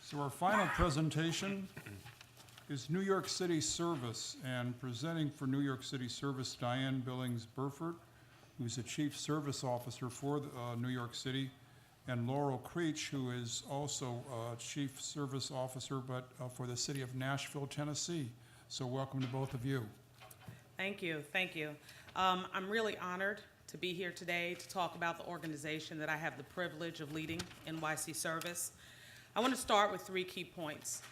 So our final presentation is New York City Service, and presenting for New York City Service, Diane Billings Burford, who's the Chief Service Officer for New York City, and Laurel Creech, who is also Chief Service Officer, but for the city of Nashville, Tennessee. So welcome to both of you. Thank you, thank you. I'm really honored to be here today to talk about the organization that I have the privilege of leading, NYC Service. I want to start with 3 key points.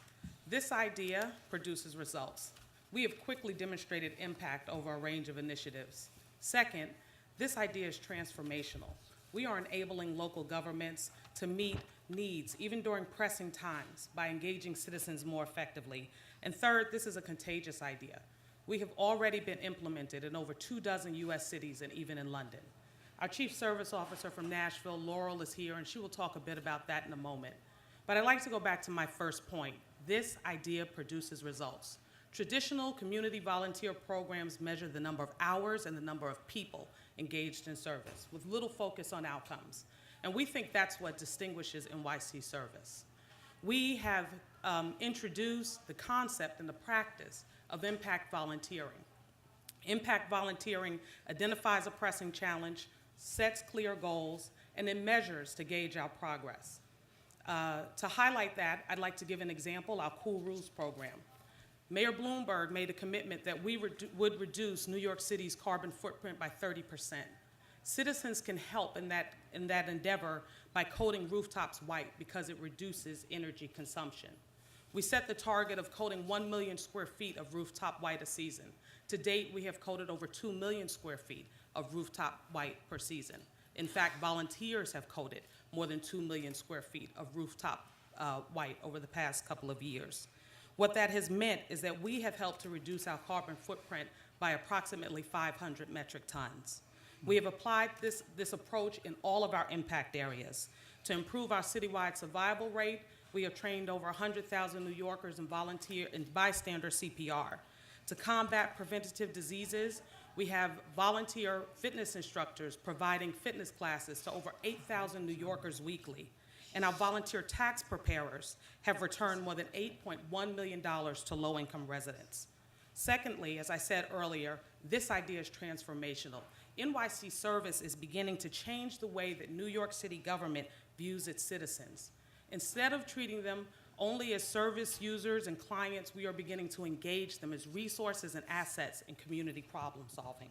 This idea produces results. We have quickly demonstrated impact over a range of initiatives. Second, this idea is transformational. We are enabling local governments to meet needs, even during pressing times, by engaging citizens more effectively. And third, this is a contagious idea. We have already been implemented in over 24 US cities and even in London. Our Chief Service Officer from Nashville, Laurel, is here, and she will talk a bit about that in a moment. But I'd like to go back to my first point. This idea produces results. Traditional community volunteer programs measure the number of hours and the number of people engaged in service, with little focus on outcomes. And we think that's what distinguishes NYC Service. We have introduced the concept and the practice of impact volunteering. Impact volunteering identifies a pressing challenge, sets clear goals, and then measures to gauge our progress. To highlight that, I'd like to give an example, our Cool Rules program. Mayor Bloomberg made a commitment that we would reduce New York City's carbon footprint by 30%. Citizens can help in that endeavor by coating rooftops white because it reduces energy consumption. We set the target of coating 1 million square feet of rooftop white a season. To date, we have coated over 2 million square feet of rooftop white per season. In fact, volunteers have coated more than 2 million square feet of rooftop white over the past couple of years. What that has meant is that we have helped to reduce our carbon footprint by approximately 500 metric tons. We have applied this approach in all of our impact areas. To improve our citywide survival rate, we have trained over 100,000 New Yorkers in volunteer and bystander CPR. To combat preventative diseases, we have volunteer fitness instructors providing fitness classes to over 8,000 New Yorkers weekly. And our volunteer tax preparers have returned more than $8.1 million to low-income residents. Secondly, as I said earlier, this idea is transformational. NYC Service is beginning to change the way that New York City government views its citizens. Instead of treating them only as service users and clients, we are beginning to engage them as resources and assets in community problem solving.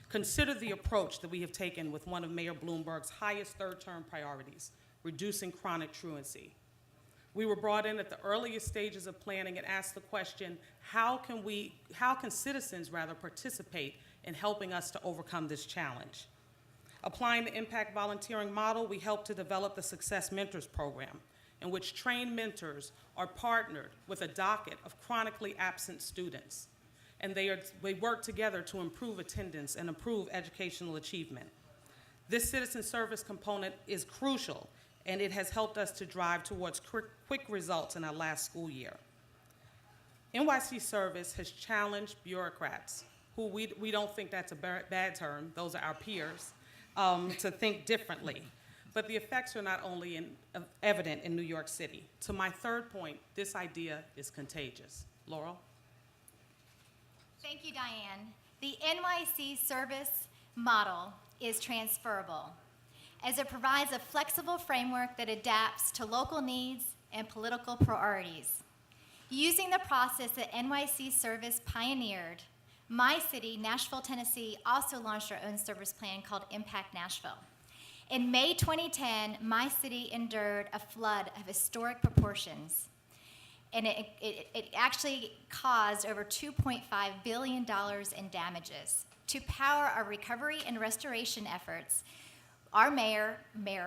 Consider the approach that we have taken with one of Mayor Bloomberg's highest third-term priorities, reducing chronic truancy. We were brought in at the earliest stages of planning and asked the question, how can citizens participate in helping us to overcome this challenge? Applying the impact volunteering model, we helped to develop the Success Mentors program, in which trained mentors are partnered with a docket of chronically absent students. And they work together to improve attendance and improve educational achievement. This citizen service component is crucial, and it has helped us to drive towards quick results in our last school year. NYC Service has challenged bureaucrats, who we don't think that's a bad term, those are our peers, to think differently. But the effects are not only evident in New York City. To my third point, this idea is contagious. Laurel? Thank you, Diane. The NYC Service model is transferable, as it provides a flexible framework that adapts to local needs and political priorities. Using the process that NYC Service pioneered, my city, Nashville, Tennessee, also launched our own service plan called Impact Nashville. In May 2010, my city endured a flood of historic proportions, and it actually caused over $2.5 billion in damages. To power our recovery and restoration efforts, our Mayor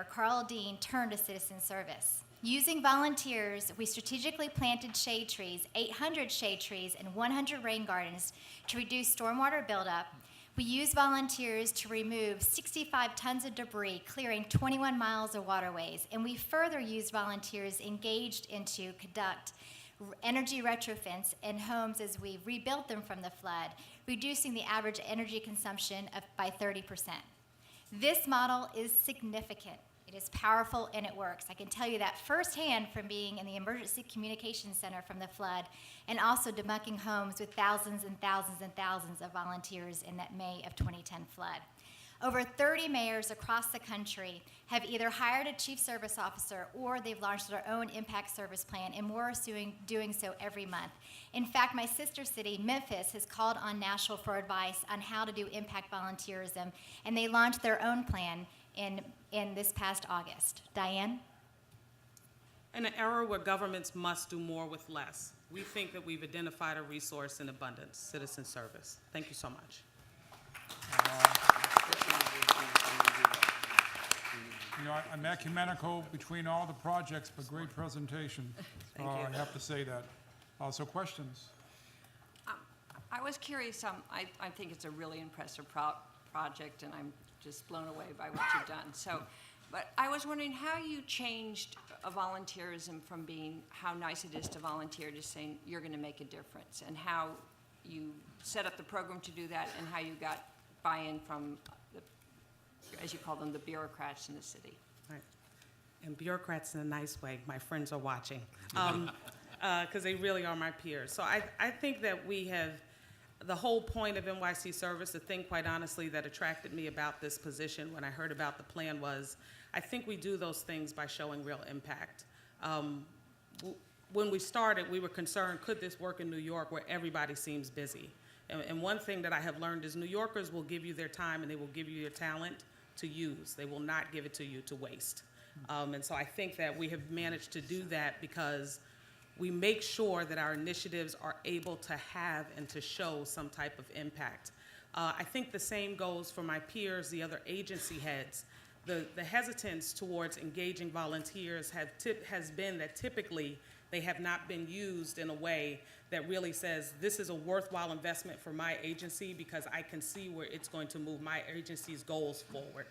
Carl Dean, turned to citizen service. Using volunteers, we strategically planted shade trees, 800 shade trees and 100 rain gardens to reduce stormwater buildup. We used volunteers to remove 65 tons of debris, clearing 21 miles of waterways. And we further used volunteers engaged into conduct energy retrofits in homes as we rebuilt them from the flood, reducing the average energy consumption by 30%. This model is significant. It is powerful and it works. I can tell you that firsthand from being in the Emergency Communications Center from the flood and also debunking homes with thousands and thousands and thousands of volunteers in that May of 2010 flood. Over 30 mayors across the country have either hired a chief service officer or they've launched their own impact service plan, and more are doing so every month. In fact, my sister city, Memphis, has called on Nashville for advice on how to do impact volunteerism, and they launched their own plan in this past August. Diane? In an era where governments must do more with less, we think that we've identified a resource in abundance, citizen service. Thank you so much. You know, I'm ecumenical between all the projects, but great presentation. Thank you. I have to say that. So questions? I was curious, I think it's a really impressive project, and I'm just blown away by what you've done. So, but I was wondering how you changed a volunteerism from being how nice it is to volunteer to saying you're going to make a difference, and how you set up the program to do that, and how you got buy-in from, as you call them, the bureaucrats in the city. Right. And bureaucrats in a nice way. My friends are watching. Because they really are my peers. So I think that we have, the whole point of NYC Service, the thing quite honestly that attracted me about this position when I heard about the plan was, I think we do those things by showing real impact. When we started, we were concerned, could this work in New York where everybody seems busy? And one thing that I have learned is New Yorkers will give you their time and they will give you your talent to use. They will not give it to you to waste. And so I think that we have managed to do that because we make sure that our initiatives are able to have and to show some type of impact. I think the same goes for my peers, the other agency heads. The hesitance towards engaging volunteers has been that typically they have not been used in a way that really says this is a worthwhile investment for my agency because I can see where it's going to move my agency's goals forward.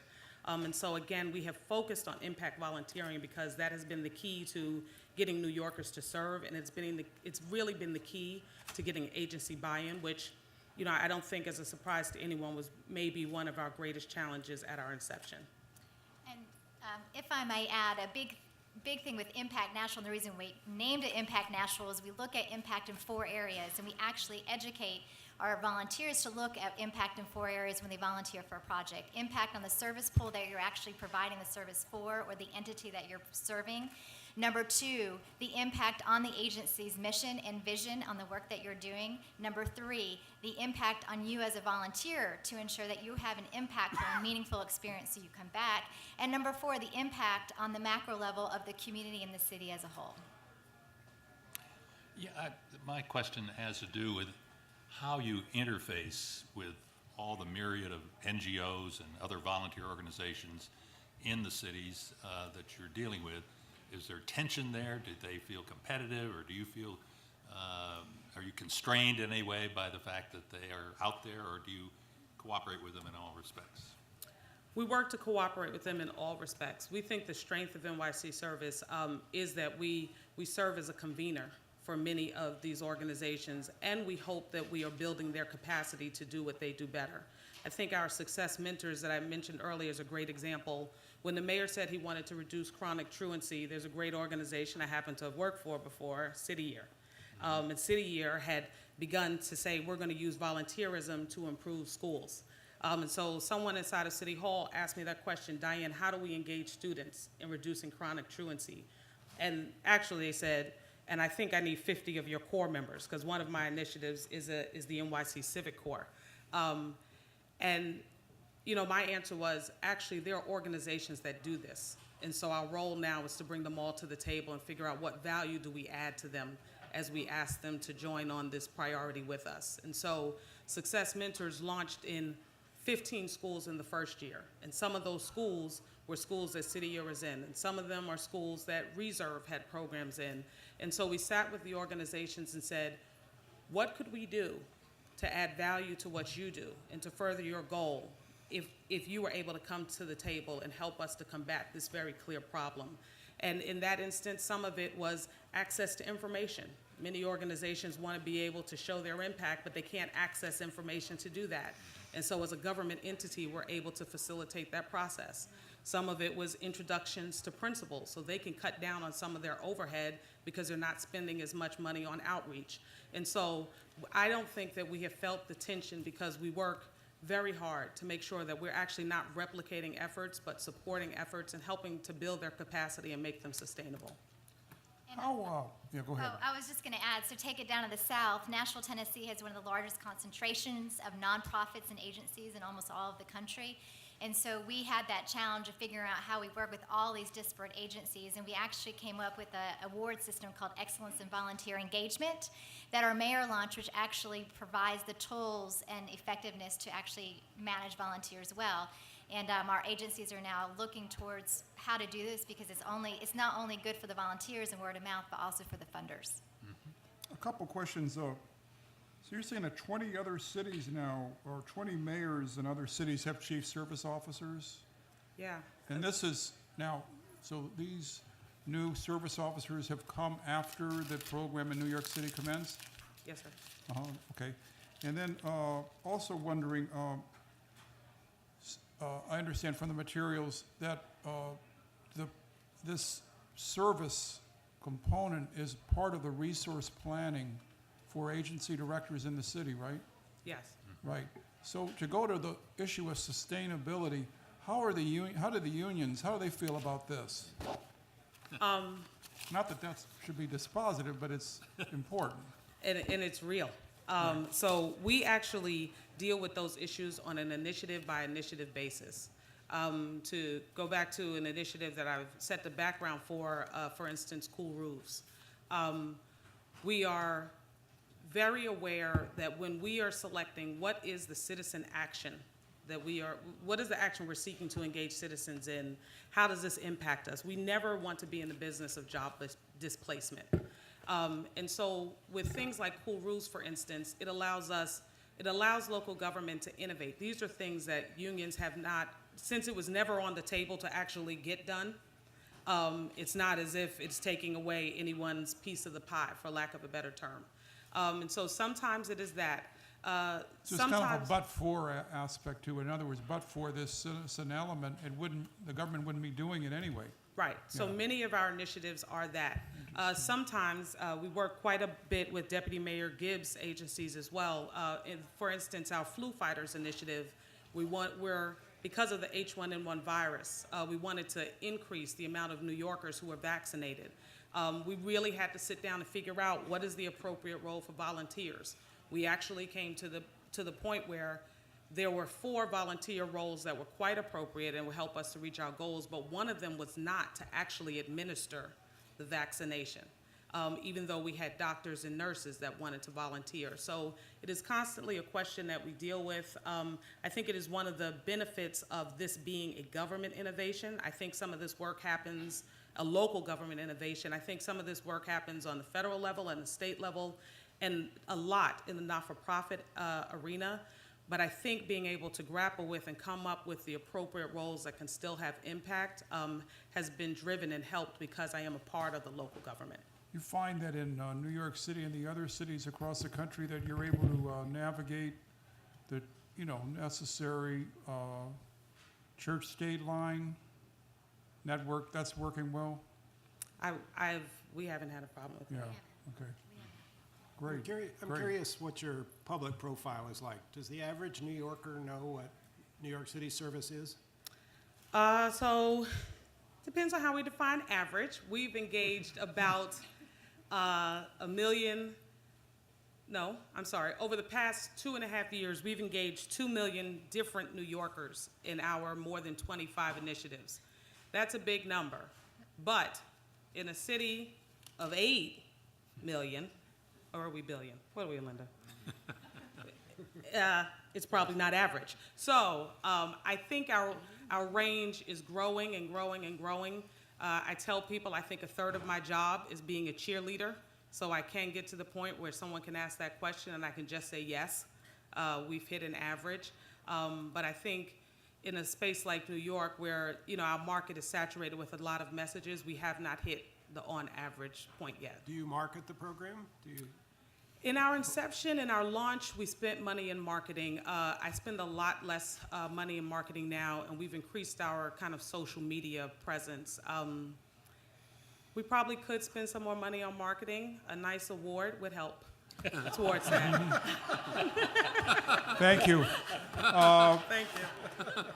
And so again, we have focused on impact volunteering because that has been the key to getting New Yorkers to serve, and it's really been the key to getting agency buy-in, which, you know, I don't think is a surprise to anyone was maybe one of our greatest challenges at our inception. And if I may add, a big thing with Impact Nashville, and the reason we named it Impact Nashville is we look at impact in 4 areas, and we actually educate our volunteers to look at impact in 4 areas when they volunteer for a project. Impact on the service pool that you're actually providing the service for, or the entity that you're serving. Number 2, the impact on the agency's mission and vision on the work that you're doing. Number 3, the impact on you as a volunteer to ensure that you have an impactful and meaningful experience so you come back. And number 4, the impact on the macro level of the community and the city as a whole. Yeah, my question has to do with how you interface with all the myriad of NGOs and other volunteer organizations in the cities that you're dealing with. Is there tension there? Do they feel competitive, or do you feel, are you constrained in any way by the fact that they are out there, or do you cooperate with them in all respects? We work to cooperate with them in all respects. We think the strength of NYC Service is that we serve as a convener for many of these organizations, and we hope that we are building their capacity to do what they do better. I think our success mentors that I mentioned earlier is a great example. When the mayor said he wanted to reduce chronic truancy, there's a great organization I happen to have worked for before, City Year. And City Year had begun to say, we're going to use volunteerism to improve schools. And so someone inside of City Hall asked me that question, Diane, how do we engage students in reducing chronic truancy? And actually they said, and I think I need 50 of your core members, because one of my initiatives is the NYC Civic Corps. And you know, my answer was, actually, there are organizations that do this. And so our role now is to bring them all to the table and figure out what value do we add to them as we ask them to join on this priority with us. And so Success Mentors launched in 15 schools in the first year. And some of those schools were schools that City Year was in. And some of them are schools that Reserve had programs in. And so we sat with the organizations and said, what could we do to add value to what you do and to further your goal if you were able to come to the table and help us to combat this very clear problem? And in that instance, some of it was access to information. Many organizations want to be able to show their impact, but they can't access information to do that. And so as a government entity, we're able to facilitate that process. Some of it was introductions to principals, so they can cut down on some of their overhead because they're not spending as much money on outreach. And so I don't think that we have felt the tension because we work very hard to make sure that we're actually not replicating efforts, but supporting efforts and helping to build their capacity and make them sustainable. How, yeah, go ahead. Oh, I was just going to add, so take it down to the south. Nashville, Tennessee has one of the largest concentrations of nonprofits and agencies in almost all of the country. And so we had that challenge of figuring out how we work with all these disparate agencies. And we actually came up with an award system called Excellence in Volunteer Engagement that our mayor launched, which actually provides the tools and effectiveness to actually manage volunteers well. And our agencies are now looking towards how to do this because it's not only good for the volunteers and word of mouth, but also for the funders. A couple questions, though. So you're saying that 20 other cities now, or 20 mayors in other cities have chief service officers? Yeah. And this is now, so these new service officers have come after the program in New York City commenced? Yes, sir. Okay. And then also wondering, I understand from the materials that this service component is part of the resource planning for agency directors in the city, right? Yes. Right. So to go to the issue of sustainability, how do the unions, how do they feel about this? Not that that should be dispositive, but it's important. And it's real. So we actually deal with those issues on an initiative by initiative basis. To go back to an initiative that I've set the background for instance, Cool Roofs. We are very aware that when we are selecting what is the citizen action what is the action we're seeking to engage citizens in, how does this impact us? We never want to be in the business of job displacement. And so with things like Cool Roofs, for instance, it allows local government to innovate. These are things that unions have not, since it was never on the table to actually get done, it's not as if it's taking away anyone's piece of the pie, for lack of a better term. And so sometimes it is that. So it's kind of a but-for aspect to it. In other words, but for this citizen element, the government wouldn't be doing it anyway. Right. So Yeah. many of our initiatives are that. Sometimes we work quite a bit with Deputy Mayor Gibbs' agencies as well. For instance, our Flu Fighters initiative, because of the H1N1 virus, we wanted to increase the amount of New Yorkers who are vaccinated. We really had to sit down and figure out what is the appropriate role for volunteers. We actually came to the point where there were 4 volunteer roles that were quite appropriate and would help us to reach our goals, but one of them was not to actually administer the vaccination, even though we had doctors and nurses that wanted to volunteer. So it is constantly a question that we deal with. I think it is one of the benefits of this being a government innovation. I think some of this work happens, a local government innovation. I think some of this work happens on the federal level and the state level, and a lot in the not-for-profit arena. But I think being able to grapple with and come up with the appropriate roles that can still have impact has been driven and helped because I am a part of the local government. You find that in New York City and the other cities across the country that you're able to navigate the necessary church-state line network that's working well? We haven't had a problem with that. Yeah. Okay. Great. I'm Great. curious what your public profile is like. Does the average New Yorker know what New York City Service is? So depends on how we define average. We've engaged about over the past 2.5 years, we've engaged 2 million different New Yorkers in our more than 25 initiatives. That's a big number. But in a city of 8 million, or are we billion? What are we, Linda? It's probably not average. So I think our range is growing and growing and growing. I tell people I think a third of my job is being a cheerleader, so I can get to the point where someone can ask that question and I can just say yes. We've hit an average. But I think in a space like New York where our market is saturated with a lot of messages, we have not hit the on average point yet. Do you market the program? In our inception, in our launch, we spent money in marketing. I spend a lot less money in marketing now, and we've increased our kind of social media presence. We probably could spend some more money on marketing. A nice award would help towards that. Thank you. Thank you.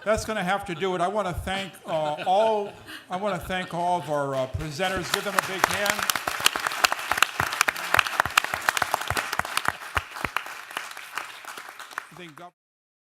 That's going to have to do it. I want to thank all of our presenters. Give them a big hand. I think